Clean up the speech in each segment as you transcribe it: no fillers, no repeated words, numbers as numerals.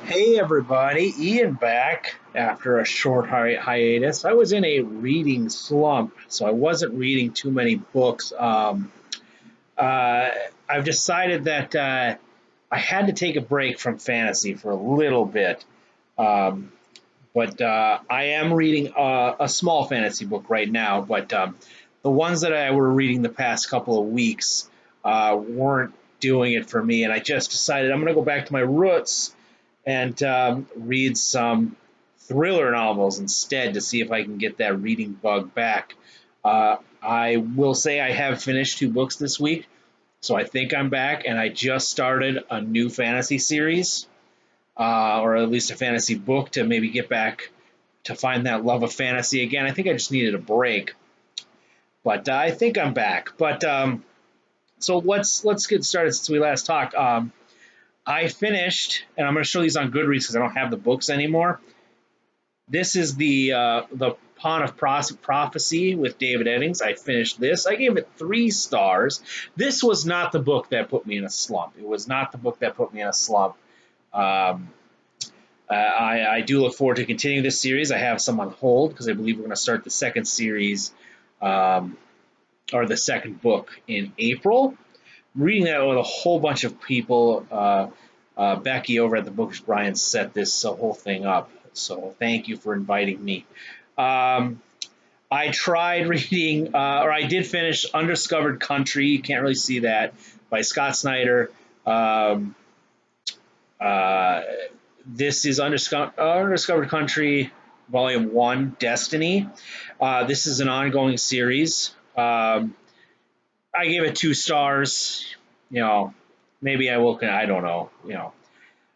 Hey everybody, Ian back after a short hiatus. I was in a reading slump, so I wasn't reading too many books. Uh, I've decided that I had to take a break from fantasy for a little bit, um, but I am reading a small fantasy book right now. But the ones that I were reading the past couple of weeks weren't doing it for me, and I just decided I'm going to go back to my roots and read some thriller novels instead to see if I can get that reading bug back. I will say I have finished two books this week, so I think I'm back, and I just started a new fantasy series, or at least a fantasy book to maybe get back to find that love of fantasy again. I think I just needed a break, but I think I'm back. But so let's get started since we last talked. I finished, and I'm going to show these on Goodreads because I don't have the books anymore. This is the Pawn of Prophecy with David Eddings. I finished this. I gave it 3 stars. This was not the book that put me in a slump. It was not the book that put me in a slump. Um, I do look forward to continuing this series. I have some on hold because I believe we're going to start the second series um, or the second book in April. I'm reading that with a whole bunch of people. Becky over at the Books Brian set this whole thing up. So thank you for inviting me. I tried reading, or I did finish Undiscovered Country. You can't really see that by Scott Snyder. Um, uh, this is Undiscovered Country, Volume 1, Destiny. This is an ongoing series. I gave it 2 stars. You know, maybe I will. I don't know.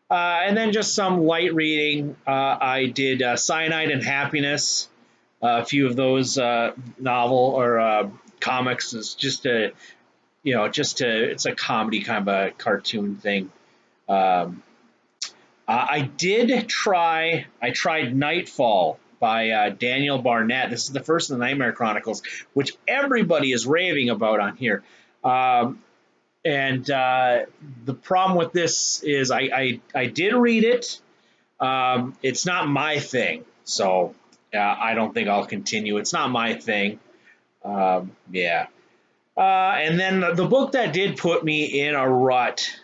And then just some light reading. I did Cyanide and Happiness. A few of those novel or comics is just a it's a comedy kind of a cartoon thing. Um, I did try. I tried Nightfall by Daniel Barnett. This is the first of the Nightmare Chronicles, which everybody is raving about on here. Um, and the problem with this is I did read it. It's not my thing, so I don't think I'll continue. It's not my thing. Yeah. And then the book that did put me in a rut,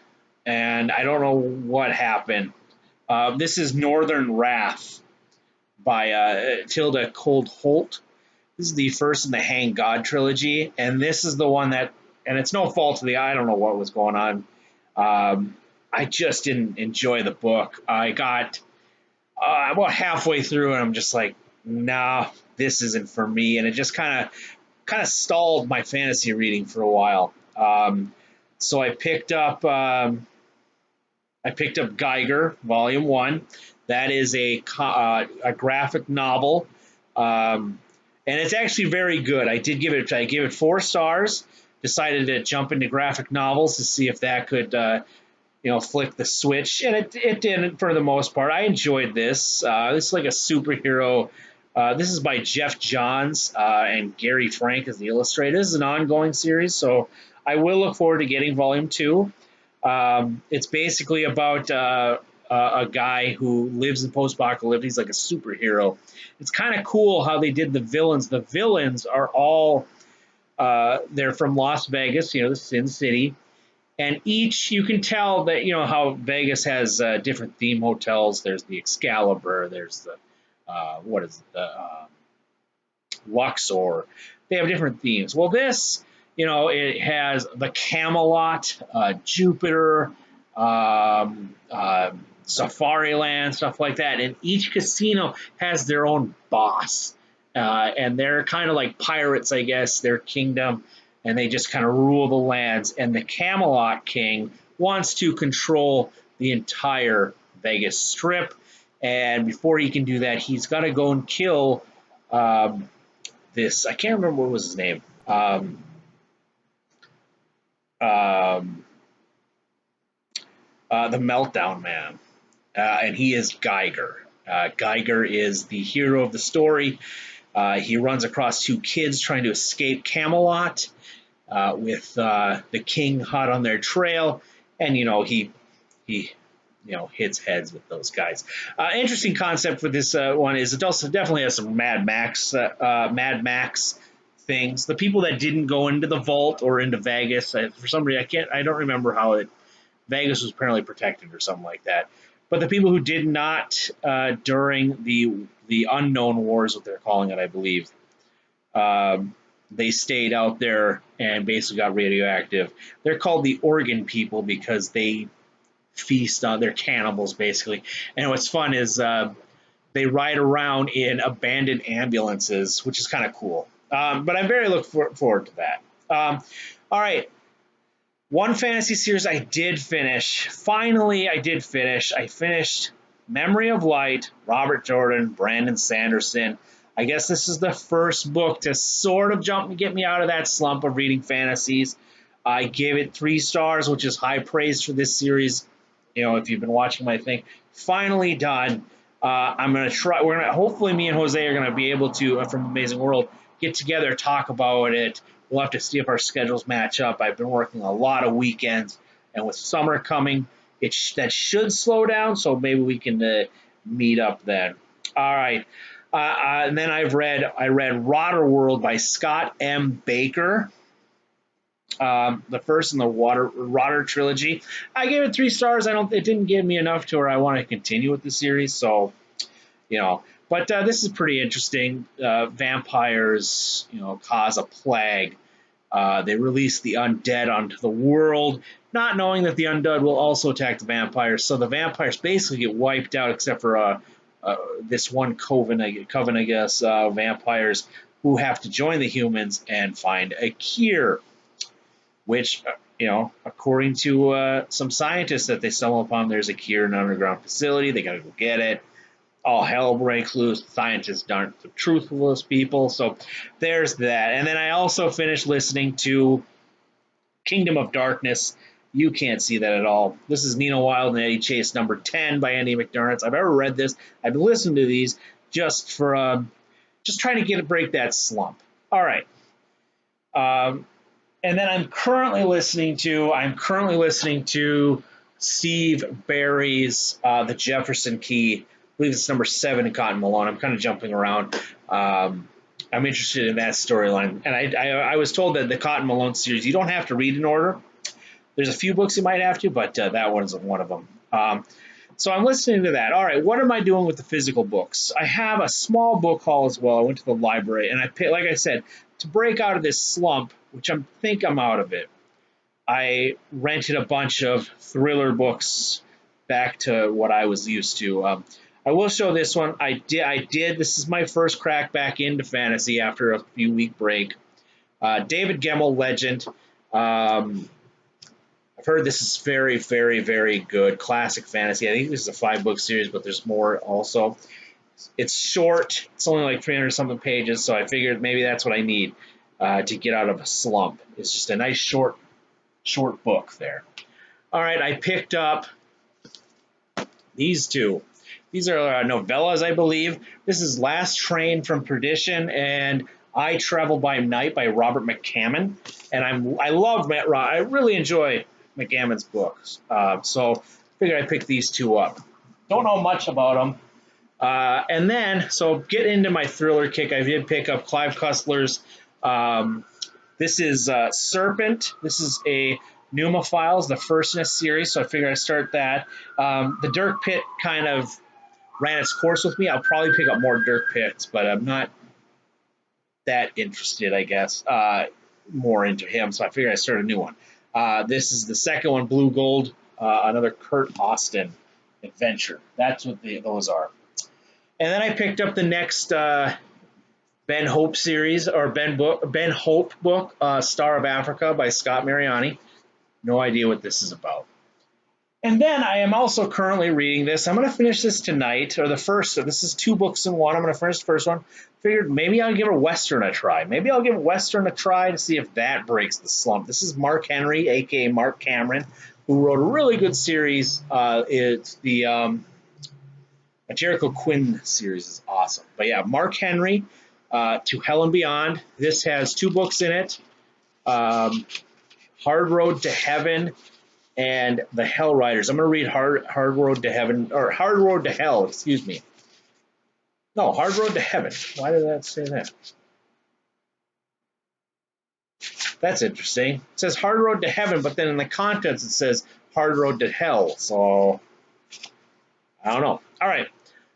and I don't know what happened. This is Northern Wrath by Tilda Cold Holt. This is the first in the Hang God trilogy, and this is the one that, and it's no fault of the, I don't know what was going on. I just didn't enjoy the book. I got about halfway through, and I'm just like, nah, this isn't for me, and it just kind of stalled my fantasy reading for a while. So I picked up Geiger Volume 1. That is a graphic novel, and it's actually very good. I gave it 4 stars. Decided to jump into graphic novels to see if that could flick the switch, and it didn't for the most part. I enjoyed this. This is like a superhero. This is by Jeff Johns and Gary Frank as the illustrator. This is an ongoing series, so I will look forward to getting Volume 2. It's basically about a guy who lives in post-apocalypse. He's like a superhero. It's kind of cool how they did the villains. The villains are all they're from Las Vegas, the Sin City, and each you can tell that how Vegas has different theme hotels. There's the Excalibur. There's the what is it, the Luxor. They have different themes. Well, this, it has the Camelot, Jupiter, Safari Land, stuff like that. And each casino has their own boss. And they're kind of like pirates, I guess, their kingdom, and they just kind of rule the lands. And the Camelot King wants to control the entire Vegas Strip. And before he can do that, he's got to go and kill this. I can't remember what was his name. The Meltdown Man. And he is Geiger. Geiger is the hero of the story. He runs across 2 kids trying to escape Camelot with the king hot on their trail. And, he hits heads with those guys. Interesting concept for this one is it also definitely has some Mad Max things. The people that didn't go into the vault or into Vegas, for some reason I don't remember how Vegas was apparently protected or something like that. But the people who did not during the unknown wars, what they're calling it, I believe, they stayed out there and basically got radioactive. They're called the Organ people because they feast on, they're cannibals basically. And what's fun is they ride around in abandoned ambulances, which is kind of cool. But I'm very forward to that. All right. One fantasy series I did finish. Finally, I did finish. I finished Memory of Light, Robert Jordan, Brandon Sanderson. I guess this is the first book to sort of get me out of that slump of reading fantasies. I gave it 3 stars, which is high praise for this series. If you've been watching my thing, finally done. I'm gonna try. Hopefully, me and Jose are gonna be able to from Amazing World get together, talk about it. We'll have to see if our schedules match up. I've been working a lot of weekends, and with summer coming, that should slow down. So maybe we can meet up then. All right. And then I read Rotter World by Scott M. Baker. The first in the Rotter trilogy. I gave it 3 stars. It didn't give me enough to where I want to continue with the series. So, but this is pretty interesting. Vampires, cause a plague. They release the undead onto the world, not knowing that the undead will also attack the vampires. So the vampires basically get wiped out, except for this one coven, I guess, vampires who have to join the humans and find a cure. Which, according to some scientists that they stumble upon, there's a cure in an underground facility. They got to go get it. All hell breaks loose. Scientists aren't the truthfulest people. So there's that. And then I also finished listening to Kingdom of Darkness. You can't see that at all. This is Nina Wild and Eddie Chase, number 10 by Andy McDermott. I've ever read this. I've been listening to these just for just trying to break that slump. All right. And then I'm currently listening to Steve Barry's The Jefferson Key. I believe it's number 7 in Cotton Malone. I'm kind of jumping around. I'm interested in that storyline. And I was told that the Cotton Malone series, you don't have to read in order. There's a few books you might have to, but that one's one of them. So I'm listening to that. All right, what am I doing with the physical books? I have a small book haul as well. I went to the library, and like I said, to break out of this slump, which I think I'm out of it, I rented a bunch of thriller books back to what I was used to. I will show this one. I did. This is my first crack back into fantasy after a few week break. David Gemmell Legend. I've heard this is very, very, very good. Classic fantasy. I think this is a 5-book series, but there's more also. It's short. It's only like 300-something pages, so I figured maybe that's what I need to get out of a slump. It's just a nice short book there. All right, I picked up these 2. These are novellas, I believe. This is Last Train from Perdition and I Travel by Night by Robert McCammon. And I really enjoy McCammon's books. So I figured I'd pick these 2 up. Don't know much about them. And then, so get into my thriller kick. I did pick up Clive Cussler's. This is Serpent. This is a Pneuma Files, the first in a series, so I figured I'd start that. The Dirk Pitt kind of ran its course with me. I'll probably pick up more Dirk Pitts, but I'm not that interested, I guess, more into him, so I figured I'd start a new one. This is the second one, Blue Gold, another Kurt Austin adventure. That's what those are. And then I picked up the next Ben Hope series, or Ben Hope book, Star of Africa by Scott Mariani. No idea what this is about. And then I am also currently reading this. I'm going to finish this tonight, or the first. So this is 2 books in one. I'm going to finish the first one. Figured maybe I'll give a Western a try. Maybe I'll give Western a try to see if that breaks the slump. This is Mark Henry, a.k.a. Mark Cameron, who wrote a really good series. It's the Jericho Quinn series is awesome. But yeah, Mark Henry, To Hell and Beyond. This has 2 books in it. Hard Road to Heaven and the Hell Riders. I'm going to read Hard Road to Heaven, or Hard Road to Hell, excuse me. No, Hard Road to Heaven. Why did that say that? That's interesting. It says Hard Road to Heaven, but then in the contents it says Hard Road to Hell. So, I don't know. All right.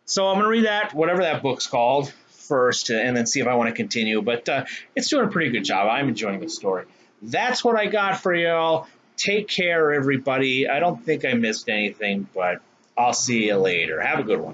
So I'm going to read that, whatever that book's called, first, and then see if I want to continue. But it's doing a pretty good job. I'm enjoying the story. That's what I got for y'all. Take care, everybody. I don't think I missed anything, but I'll see you later. Have a good one.